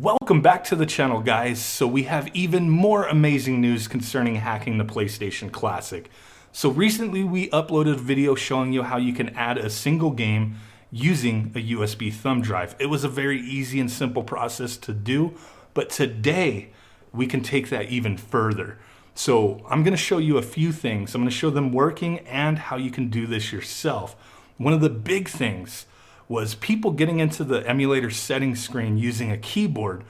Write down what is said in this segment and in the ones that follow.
Welcome back to the channel, guys. So we have even more amazing news concerning hacking the PlayStation Classic. So recently we uploaded a video showing you how you can add a single game using a USB thumb drive. It was a very easy and simple process to do, but today we can take that even further. So I'm going to show you a few things. I'm going to show them working and how you can do this yourself. One of the big things was people getting into the emulator settings screen using a keyboard.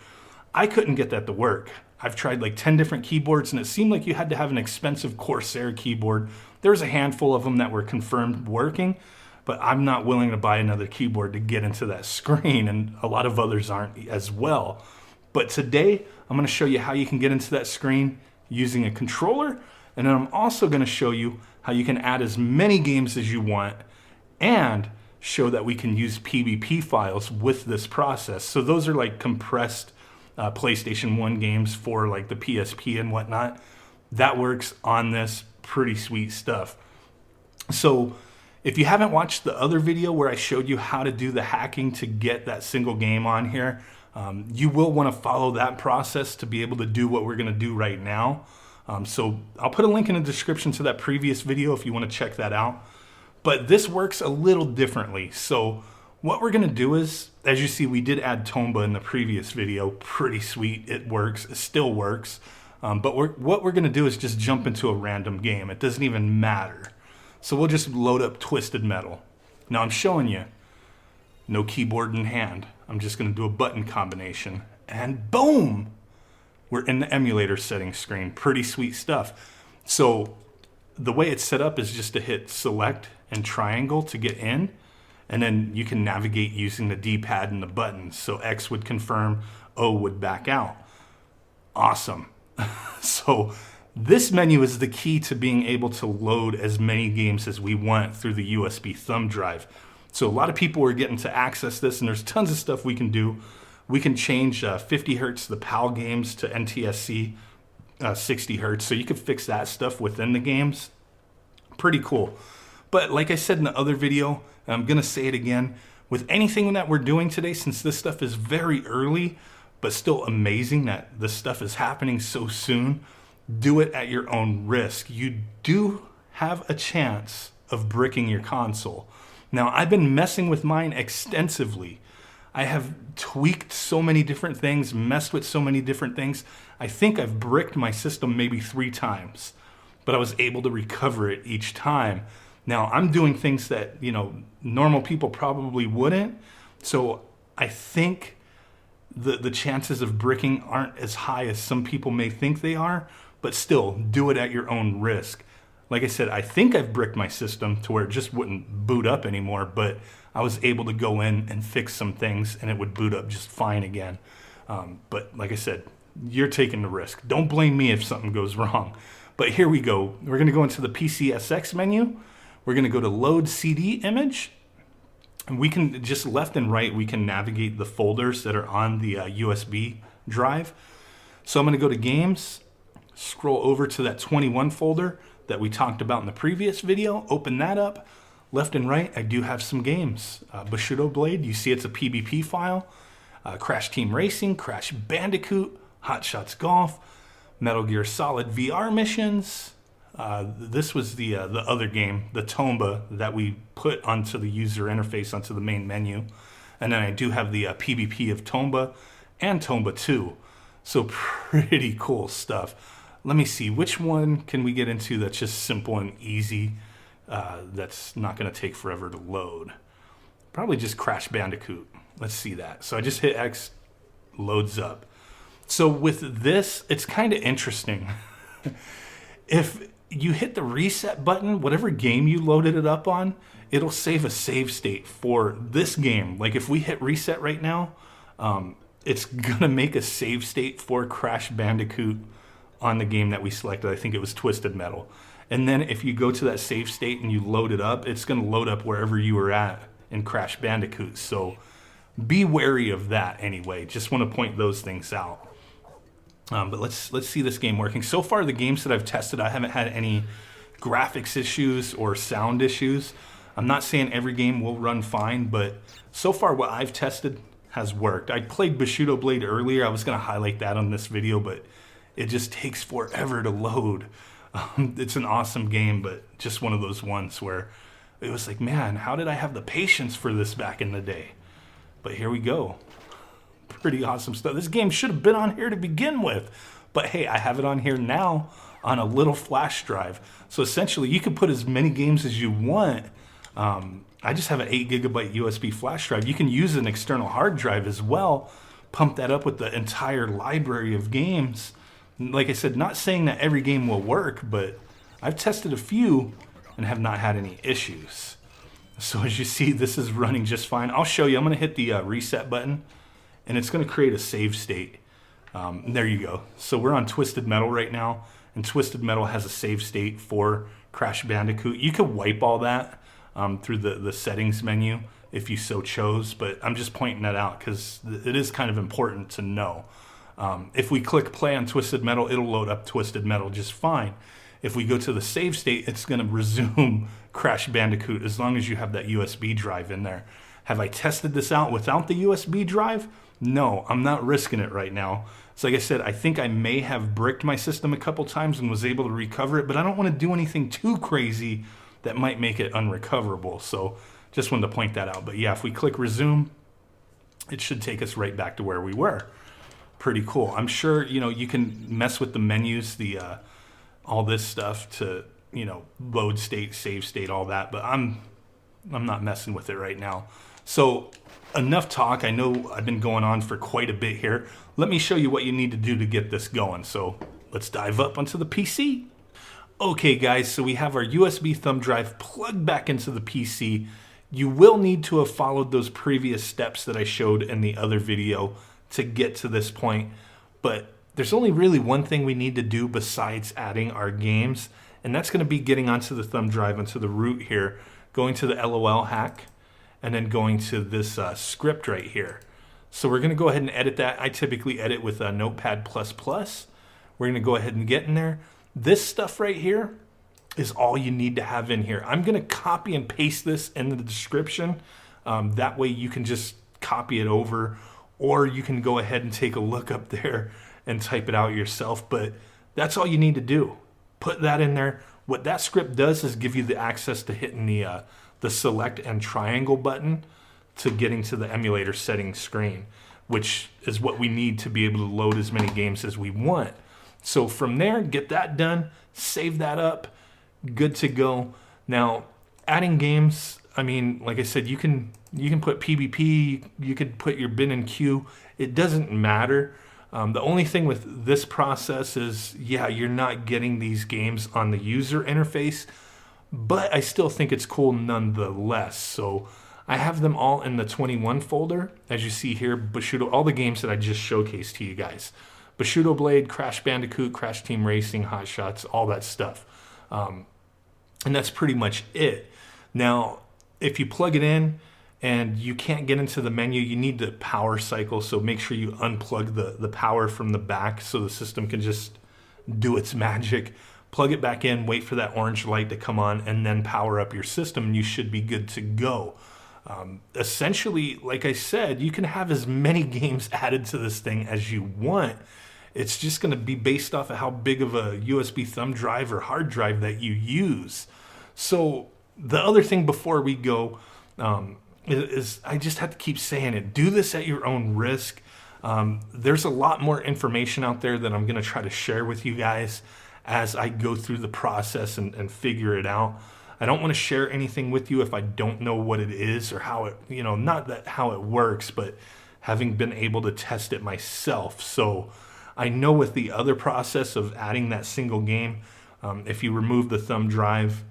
I couldn't get that to work. I've tried like 10 different keyboards and it seemed like you had to have an expensive Corsair keyboard. There was a handful of them that were confirmed working, but I'm not willing to buy another keyboard to get into that screen, and a lot of others aren't as well. But today I'm going to show you how you can get into that screen using a controller, and then I'm also going to show you how you can add as many games as you want and show that we can use PBP files with this process. So those are like compressed PlayStation 1 games for like the PSP and whatnot. That works on this. Pretty sweet stuff. So if you haven't watched the other video where I showed you how to do the hacking to get that single game on here, you will want to follow that process to be able to do what we're going to do right now. So I'll put a link in the description to that previous video if you want to check that out. But this works a little differently. So what we're going to do is, as you see, we did add Tomba in the previous video. Pretty sweet. It works. It still works. But what we're going to do is just jump into a random game. It doesn't even matter. So we'll just load up Twisted Metal. Now I'm showing you no keyboard in hand. I'm just going to do a button combination. And boom! We're in the emulator settings screen. Pretty sweet stuff. So the way it's set up is just to hit select and triangle to get in, and then you can navigate using the D-pad and the buttons. So X would confirm, O would back out. Awesome. So this menu is the key to being able to load as many games as we want through the USB thumb drive. So a lot of people are getting to access this, and there's tons of stuff we can do. We can change 50 hertz the PAL games to NTSC 60 hertz, so you can fix that stuff within the games. Pretty cool. But like I said in the other video, and I'm going to say it again, with anything that we're doing today, since this stuff is very early, but still amazing that this stuff is happening so soon, do it at your own risk. You do have a chance of bricking your console. Now, I've been messing with mine extensively. I have tweaked so many different things, messed with so many different things. I think I've bricked my system maybe 3 times, but I was able to recover it each time. Now, I'm doing things that, normal people probably wouldn't. So I think the chances of bricking aren't as high as some people may think they are, but still, do it at your own risk. Like I said, I think I've bricked my system to where it just wouldn't boot up anymore, but I was able to go in and fix some things and it would boot up just fine again. But like I said, you're taking the risk. Don't blame me if something goes wrong. But here we go. We're going to go into the PCSX menu. We're going to go to load CD image. And we can just left and right, we can navigate the folders that are on the USB drive. So I'm going to go to games, scroll over to that 21 folder that we talked about in the previous video. Open that up. Left and right, I do have some games. Bushido Blade, you see it's a PBP file. Crash Team Racing, Crash Bandicoot, Hot Shots Golf, Metal Gear Solid VR missions. This was the other game, the Tomba, that we put onto the user interface, onto the main menu. And then I do have the PBP of Tomba and Tomba 2. So pretty cool stuff. Let me see, which one can we get into that's just simple and easy, that's not going to take forever to load? Probably just Crash Bandicoot. Let's see that. So I just hit X, loads up. So with this, it's kind of interesting. If you hit the reset button, whatever game you loaded it up on, it'll save a save state for this game. Like if we hit reset right now, it's going to make a save state for Crash Bandicoot on the game that we selected. I think it was Twisted Metal. And then if you go to that save state and you load it up, it's going to load up wherever you were at in Crash Bandicoot. So be wary of that anyway. Just want to point those things out. But let's see this game working. So far, the games that I've tested, I haven't had any graphics issues or sound issues. I'm not saying every game will run fine, but so far what I've tested has worked. I played Bushido Blade earlier. I was going to highlight that on this video, but it just takes forever to load. It's an awesome game, but just one of those ones where it was like, man, how did I have the patience for this back in the day? But here we go. Pretty awesome stuff. This game should have been on here to begin with, but hey, I have it on here now on a little flash drive. So essentially, you can put as many games as you want. I just have an 8 gigabyte USB flash drive. You can use an external hard drive as well, pump that up with the entire library of games. Like I said, not saying that every game will work, but I've tested a few and have not had any issues. So as you see, this is running just fine. I'll show you. I'm going to hit the reset button, and it's going to create a save state. There you go. So we're on Twisted Metal right now, and Twisted Metal has a save state for Crash Bandicoot. You could wipe all that through the settings menu if you so chose, but I'm just pointing that out because it is kind of important to know. If we click play on Twisted Metal, it'll load up Twisted Metal just fine. If we go to the save state, it's going to resume Crash Bandicoot as long as you have that USB drive in there. Have I tested this out without the USB drive? No, I'm not risking it right now. So like I said, I think I may have bricked my system a couple times and was able to recover it, but I don't want to do anything too crazy that might make it unrecoverable. So just wanted to point that out. But yeah, if we click resume, it should take us right back to where we were. Pretty cool. I'm sure, you can mess with the menus, all this stuff to, load state, save state, all that, but I'm not messing with it right now. So enough talk. I know I've been going on for quite a bit here. Let me show you what you need to do to get this going. So let's dive up onto the PC. Okay guys, so we have our USB thumb drive plugged back into the PC. You will need to have followed those previous steps that I showed in the other video to get to this point, but there's only really one thing we need to do besides adding our games, and that's going to be getting onto the thumb drive, onto the root here, going to the LOL hack, and then going to this script right here. So we're going to go ahead and edit that. I typically edit with Notepad++. We're going to go ahead and get in there. This stuff right here is all you need to have in here. I'm going to copy and paste this in the description. That way you can just copy it over, or you can go ahead and take a look up there and type it out yourself. But that's all you need to do. Put that in there. What that script does is give you the access to hitting the select and triangle button to getting to the emulator settings screen, which is what we need to be able to load as many games as we want. So from there, get that done, save that up, good to go. Now, adding games, I mean, like I said, you can put PvP, you could put your bin and queue. It doesn't matter. The only thing with this process is, yeah, you're not getting these games on the user interface, but I still think it's cool nonetheless. So I have them all in the 21 folder, as you see here, Bushido, all the games that I just showcased to you guys. Bushido Blade, Crash Bandicoot, Crash Team Racing, Hot Shots, all that stuff. And that's pretty much it. Now, if you plug it in and you can't get into the menu, you need the power cycle. So make sure you unplug the power from the back so the system can just do its magic. Plug it back in, wait for that orange light to come on, and then power up your system, and you should be good to go. Essentially, like I said, you can have as many games added to this thing as you want. It's just going to be based off of how big of a USB thumb drive or hard drive that you use. So the other thing before we go is I just have to keep saying it. Do this at your own risk. There's a lot more information out there that I'm going to try to share with you guys as I go through the process and figure it out. I don't want to share anything with you if I don't know what it is or how it, not that how it works, but having been able to test it myself. So I know with the other process of adding that single game, if you remove the thumb drive,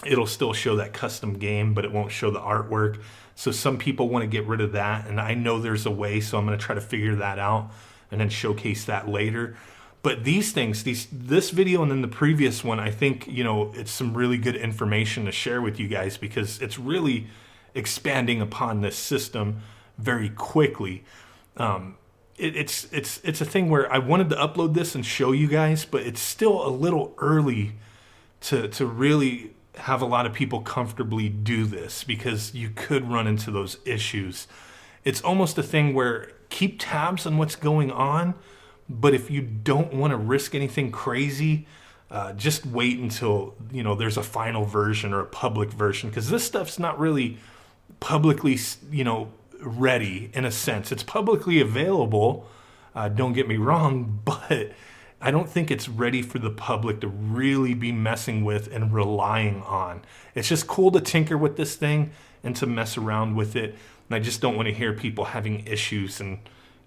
it'll still show that custom game, but it won't show the artwork. So some people want to get rid of that, and I know there's a way, so I'm going to try to figure that out and then showcase that later. But these things, this video and then the previous one, I think, it's some really good information to share with you guys because it's really expanding upon this system very quickly. It's a thing where I wanted to upload this and show you guys, but it's still a little early to really have a lot of people comfortably do this because you could run into those issues. It's almost a thing where keep tabs on what's going on, but if you don't want to risk anything crazy, just wait until, there's a final version or a public version, because this stuff's not really publicly, ready in a sense. It's publicly available, don't get me wrong, but I don't think it's ready for the public to really be messing with and relying on. It's just cool to tinker with this thing and to mess around with it. And I just don't want to hear people having issues and,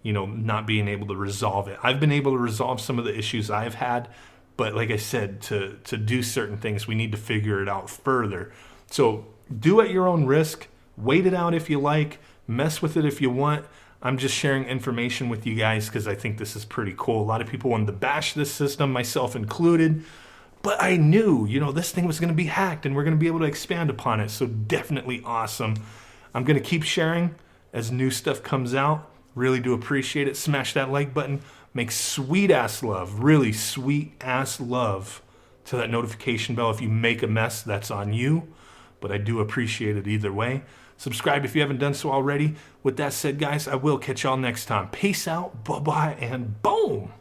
not being able to resolve it. I've been able to resolve some of the issues I've had, but like I said, to do certain things, we need to figure it out further. So do at your own risk. Wait it out if you like. Mess with it if you want. I'm just sharing information with you guys because I think this is pretty cool. A lot of people wanted to bash this system, myself included. But I knew, this thing was going to be hacked and we're going to be able to expand upon it. So definitely awesome. I'm going to keep sharing as new stuff comes out. Really do appreciate it. Smash that like button. Make sweet ass love, really sweet ass love to that notification bell. If you make a mess, that's on you. But I do appreciate it either way. Subscribe if you haven't done so already. With that said, guys, I will catch y'all next time. Peace out, bye-bye, and boom!